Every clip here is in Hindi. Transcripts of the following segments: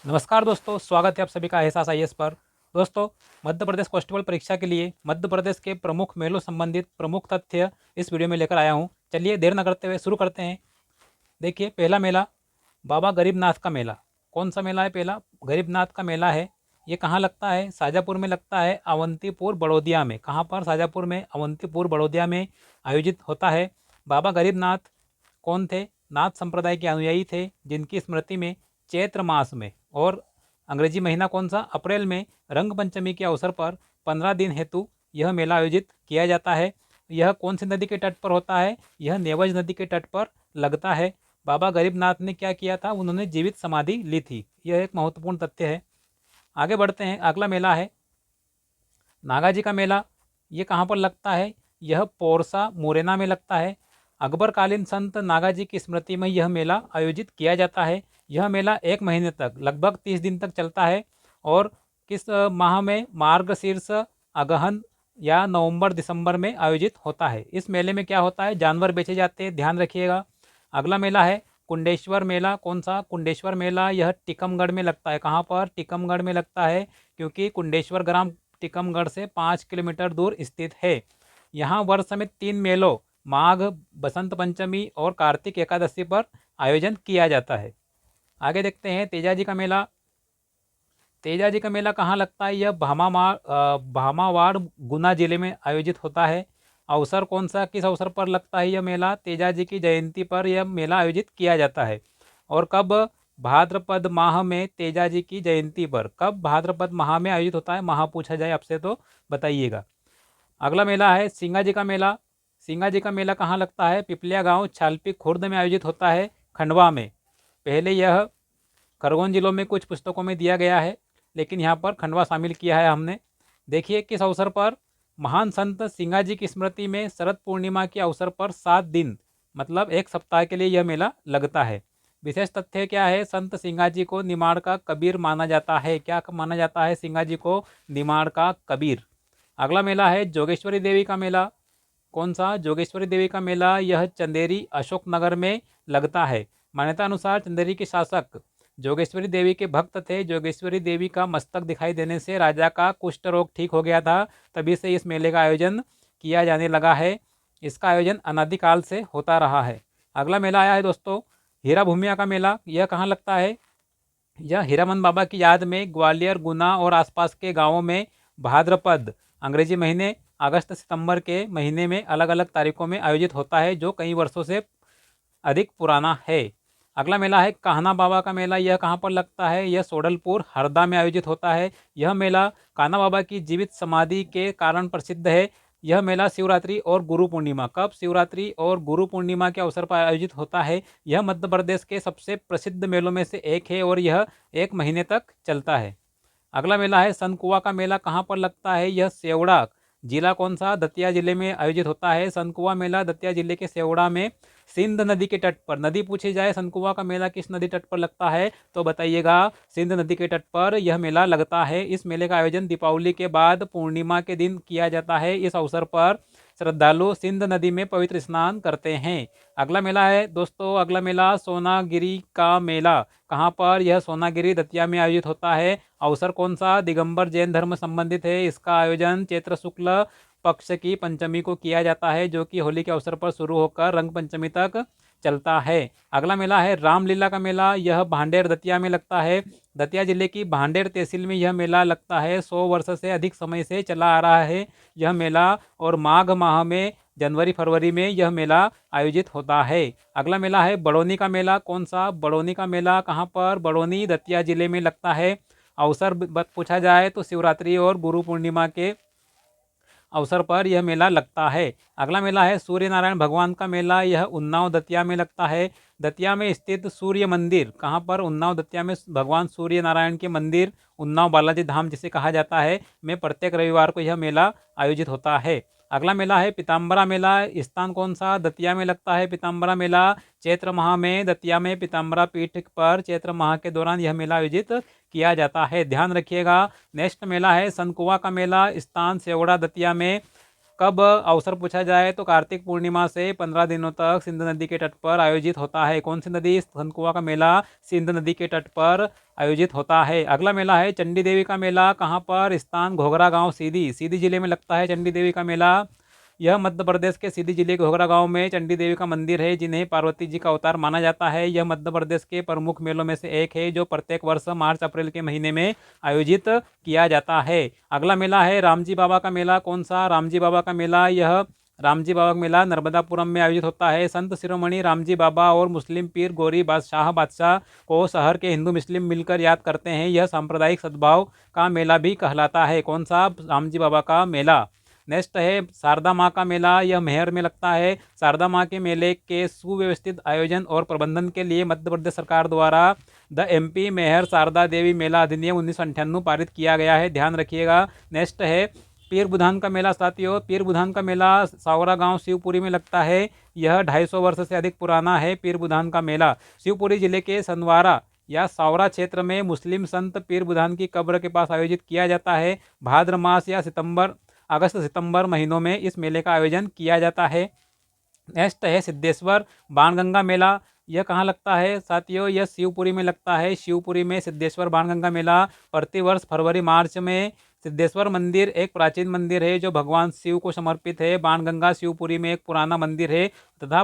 नमस्कार दोस्तों, स्वागत है आप सभी का एहसास आईएएस पर। दोस्तों, मध्य प्रदेश कांस्टेबल परीक्षा के लिए मध्य प्रदेश के प्रमुख मेलों संबंधित प्रमुख तथ्य इस वीडियो में लेकर आया हूं। चलिए देर न करते हुए शुरू करते हैं। देखिए, पहला मेला बाबा गरीबनाथ का मेला। कौन सा मेला है? पहला गरीबनाथ का मेला है। ये कहाँ लगता है? शाजापुर में लगता है, अवंतीपुर बड़ौदिया में। कहाँ पर? शाजापुर में, अवंतीपुर बड़ौदिया में आयोजित होता है। बाबा गरीबनाथ कौन थे? नाथ संप्रदाय के अनुयायी थे, जिनकी स्मृति में चैत्र मास में और अंग्रेजी महीना कौन सा? अप्रैल में रंग पंचमी के अवसर पर 15 दिन हेतु यह मेला आयोजित किया जाता है। यह कौन सी नदी के तट पर होता है? यह नेवज नदी के तट पर लगता है। बाबा गरीबनाथ ने क्या किया था? उन्होंने जीवित समाधि ली थी। यह एक महत्वपूर्ण तथ्य है। आगे बढ़ते हैं। अगला मेला है नागाजी का मेला। ये कहाँ पर लगता है? यह पोरसा मुरैना में लगता है। अकबरकालीन संत नागाजी की स्मृति में यह मेला आयोजित किया जाता है। यह मेला 1 महीने तक, लगभग 30 दिन तक चलता है। और किस माह में? मार्गशीर्ष अगहन या नवंबर दिसंबर में आयोजित होता है। इस मेले में क्या होता है? जानवर बेचे जाते हैं, ध्यान रखिएगा। अगला मेला है कुंडेश्वर मेला। कौन सा? कुंडेश्वर मेला। यह टीकमगढ़ में लगता है। कहाँ पर? टीकमगढ़ में लगता है, क्योंकि कुंडेश्वर ग्राम टीकमगढ़ से 5 किलोमीटर दूर स्थित है। यहाँ वर्ष में 3 मेलों, माघ, बसंत पंचमी और कार्तिक एकादशी पर आयोजन किया जाता है। आगे देखते हैं तेजाजी का मेला। तेजाजी का मेला कहाँ लगता है? यह भामावाड़ गुना जिले में आयोजित होता है। अवसर कौन सा? किस अवसर पर लगता है यह मेला? तेजाजी की जयंती पर यह मेला आयोजित किया जाता है। और कब? भाद्रपद माह में तेजाजी की जयंती पर। कब? भाद्रपद माह में आयोजित होता है। माह पूछा जाए आपसे तो बताइएगा। अगला मेला है सिंगाजी का मेला। सिंगाजी का मेला कहाँ लगता है? पिपलिया गांव, छालपी खुर्द में आयोजित होता है, खंडवा में। पहले यह खरगोन जिलों में कुछ पुस्तकों में दिया गया है, लेकिन यहाँ पर खंडवा शामिल किया है हमने। देखिए, किस अवसर पर? महान संत सिंगाजी की स्मृति में शरद पूर्णिमा के अवसर पर 7 दिन, मतलब 1 सप्ताह के लिए यह मेला लगता है। विशेष तथ्य क्या है? संत सिंगाजी को निमाड़ का कबीर माना जाता है। क्या माना जाता है सिंगाजी को? निमाड़ का कबीर। अगला मेला है जोगेश्वरी देवी का मेला। कौन सा? जोगेश्वरी देवी का मेला। यह चंदेरी अशोकनगर में लगता है। मान्यता अनुसार चंदेरी के शासक जोगेश्वरी देवी के भक्त थे। जोगेश्वरी देवी का मस्तक दिखाई देने से राजा का कुष्ठ रोग ठीक हो गया था। तभी से इस मेले का आयोजन किया जाने लगा है। इसका आयोजन अनादिकाल से होता रहा है। अगला मेला आया है दोस्तों हीरा भूमिया का मेला। यह कहाँ लगता है? यह हीरामन बाबा की याद में ग्वालियर, गुना और आसपास के गांवों में भाद्रपद, अंग्रेजी महीने अगस्त सितंबर के महीने में अलग अलग तारीखों में आयोजित होता है, जो कई वर्षों से अधिक पुराना है। अगला मेला है कान्हा बाबा का मेला। यह कहाँ पर लगता है? यह सोडलपुर, हरदा में आयोजित होता है। यह मेला कान्हा बाबा की जीवित समाधि के कारण प्रसिद्ध है। यह मेला शिवरात्रि और गुरु पूर्णिमा, कब? शिवरात्रि और गुरु पूर्णिमा के अवसर पर आयोजित होता है। यह मध्य प्रदेश के सबसे प्रसिद्ध मेलों में से एक है और यह 1 महीने तक चलता है। अगला मेला है सनकुआ का मेला। कहाँ पर लगता है? यह सेवड़ा, जिला कौन सा? दतिया जिले में आयोजित होता है। सनकुआ मेला दतिया जिले के सेवड़ा में सिंध नदी के तट पर। नदी पूछी जाए सनकुआ का मेला किस नदी तट पर लगता है, तो बताइएगा सिंध नदी के तट पर यह मेला लगता है। इस मेले का आयोजन दीपावली के बाद पूर्णिमा के दिन किया जाता है। इस अवसर पर श्रद्धालु सिंध नदी में पवित्र स्नान करते हैं। अगला मेला है दोस्तों, अगला मेला सोनागिरी का मेला। कहाँ पर? यह सोनागिरी दतिया में आयोजित होता है। अवसर कौन सा? दिगंबर जैन धर्म संबंधित है। इसका आयोजन चैत्र शुक्ल पक्ष की पंचमी को किया जाता है, जो कि होली के अवसर पर शुरू होकर रंग पंचमी तक चलता है। अगला मेला है रामलीला का मेला। यह भांडेर दतिया में लगता है। दतिया जिले की भांडेर तहसील में यह मेला लगता है। 100 वर्ष से अधिक समय से चला आ रहा है यह मेला, और माघ माह में, जनवरी फरवरी में यह मेला आयोजित होता है। अगला मेला है बड़ौनी का मेला। कौन सा? बड़ौनी का मेला कहाँ पर? बड़ौनी दतिया जिले में लगता है। अवसर पूछा जाए तो शिवरात्रि और गुरु पूर्णिमा के अवसर पर यह मेला लगता है। अगला मेला है सूर्य नारायण भगवान का मेला। यह उन्नाव दतिया में लगता है। दतिया में स्थित सूर्य मंदिर, कहाँ पर? उन्नाव दतिया में भगवान सूर्य नारायण के मंदिर, उन्नाव बालाजी धाम जिसे कहा जाता है, में प्रत्येक रविवार को यह मेला आयोजित होता है। अगला मेला है पीताम्बरा मेला। स्थान कौन सा? दतिया में लगता है पीताम्बरा मेला। चैत्र माह में दतिया में पीताम्बरा पीठ पर चैत्र माह के दौरान यह मेला आयोजित किया जाता है, ध्यान रखिएगा। नेक्स्ट मेला है सनकुआ का मेला। स्थान सेवड़ा दतिया में। कब अवसर पूछा जाए तो कार्तिक पूर्णिमा से 15 दिनों तक सिंध नदी के तट पर आयोजित होता है। कौन सी नदी? सनकुआ का मेला सिंध नदी के तट पर आयोजित होता है। अगला मेला है चंडी देवी का मेला। कहाँ पर? स्थान घोघरा गांव सीधी। सीधी जिले में लगता है चंडी देवी का मेला। यह मध्य प्रदेश के सीधी जिले के घोघरा गांव में चंडी देवी का मंदिर है, जिन्हें पार्वती जी का अवतार माना जाता है। यह मध्य प्रदेश के प्रमुख मेलों में से एक है, जो प्रत्येक वर्ष मार्च अप्रैल के महीने में आयोजित किया जाता है। अगला मेला है रामजी बाबा का मेला। कौन सा? रामजी बाबा का मेला। यह रामजी बाबा का मेला नर्मदापुरम में आयोजित होता है। संत शिरोमणि रामजी बाबा और मुस्लिम पीर गोरी बादशाह को शहर के हिंदू मुस्लिम मिलकर याद करते हैं। यह सांप्रदायिक सद्भाव का मेला भी कहलाता है। कौन सा? रामजी बाबा का मेला। नेक्स्ट है शारदा माँ का मेला। यह मैहर में लगता है। शारदा माँ के मेले के सुव्यवस्थित आयोजन और प्रबंधन के लिए मध्य प्रदेश सरकार द्वारा द एमपी मैहर शारदा देवी मेला अधिनियम 1998 पारित किया गया है, ध्यान रखिएगा। नेक्स्ट है पीर बुधान का मेला। साथियों, पीर बुधान का मेला सावरा गांव शिवपुरी में लगता है। यह 250 वर्ष से अधिक पुराना है। पीर बुधान का मेला शिवपुरी जिले के सनवारा या सावरा क्षेत्र में मुस्लिम संत पीर बुधान की कब्र के पास आयोजित किया जाता है। भाद्र मास या अगस्त सितंबर महीनों में इस मेले का आयोजन किया जाता है। नेक्स्ट है सिद्धेश्वर बाणगंगा मेला। यह कहाँ लगता है साथियों? यह शिवपुरी में लगता है। शिवपुरी में सिद्धेश्वर बाणगंगा मेला प्रतिवर्ष फरवरी मार्च में। सिद्धेश्वर मंदिर एक प्राचीन मंदिर है जो भगवान शिव को समर्पित है। बाणगंगा शिवपुरी में एक पुराना मंदिर है तथा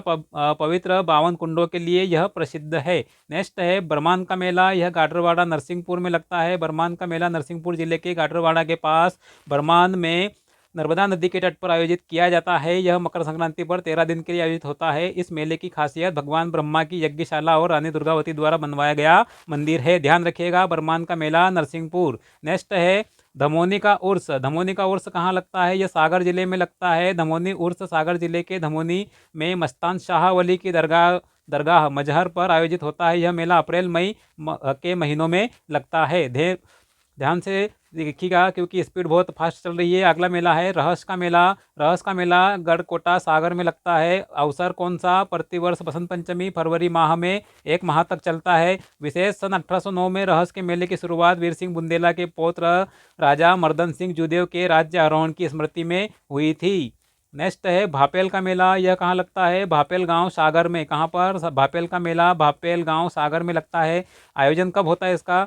पवित्र 52 कुंडों के लिए यह प्रसिद्ध है। नेक्स्ट है बरमान का मेला। यह गाडरवाड़ा नरसिंहपुर में लगता है। बरमान का मेला नरसिंहपुर जिले के गाडरवाड़ा के पास बरमान में नर्मदा नदी के तट पर आयोजित किया जाता है। यह मकर संक्रांति पर 13 दिन के लिए आयोजित होता है। इस मेले की खासियत भगवान ब्रह्मा की यज्ञशाला और रानी दुर्गावती द्वारा बनवाया गया मंदिर है, ध्यान रखिएगा। बरमान का मेला नरसिंहपुर। नेक्स्ट है धमोनी का उर्स। धमोनी का उर्स कहाँ लगता है? यह सागर जिले में लगता है। धमोनी उर्स सागर जिले के धमोनी में मस्तान शाह वली की दरगाह मजहर पर आयोजित होता है। यह मेला अप्रैल मई के महीनों में लगता है। ध्यान से देखिएगा क्योंकि स्पीड बहुत फास्ट चल रही है। अगला मेला है रहस का मेला। रहस का मेला गढ़कोटा सागर में लगता है। अवसर कौन सा? प्रतिवर्ष बसंत पंचमी फरवरी माह में 1 माह तक चलता है। विशेष सन 1809 में रहस के मेले की शुरुआत वीर सिंह बुंदेला के पौत्र राजा मर्दन सिंह जुदेव के राज्य आरोहण की स्मृति में हुई थी। नेक्स्ट है भापेल का मेला। यह कहाँ लगता है? भापेल गांव सागर में। कहाँ पर? भापेल का मेला भापेल गांव सागर में लगता है। आयोजन कब होता है इसका?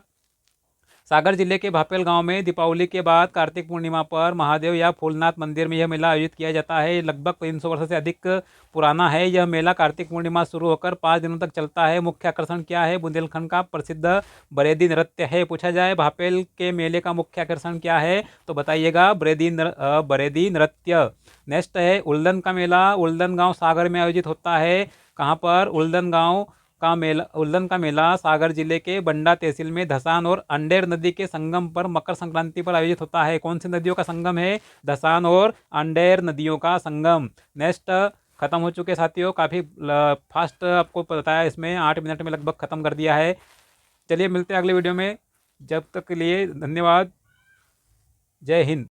सागर जिले के भापेल गांव में दीपावली के बाद कार्तिक पूर्णिमा पर महादेव या फूलनाथ मंदिर में यह मेला आयोजित किया जाता है। लगभग 300 वर्ष से अधिक पुराना है। यह मेला कार्तिक पूर्णिमा शुरू होकर 5 दिनों तक चलता है। मुख्य आकर्षण क्या है? बुंदेलखंड का प्रसिद्ध बरेदी नृत्य है। पूछा जाए भापेल के मेले का मुख्य आकर्षण क्या है तो बताइएगा बरेदी नृत्य। नेक्स्ट है उल्दन का मेला। उल्दन गाँव सागर में आयोजित होता है। कहाँ पर? उल्दन का मेला सागर जिले के बंडा तहसील में धसान और अंडेर नदी के संगम पर मकर संक्रांति पर आयोजित होता है। कौन सी नदियों का संगम है? धसान और अंडेर नदियों का संगम। नेक्स्ट खत्म हो चुके साथियों, काफ़ी फास्ट आपको बताया, इसमें 8 मिनट में लगभग ख़त्म कर दिया है। चलिए मिलते हैं अगले वीडियो में, जब तक के लिए धन्यवाद। जय हिंद।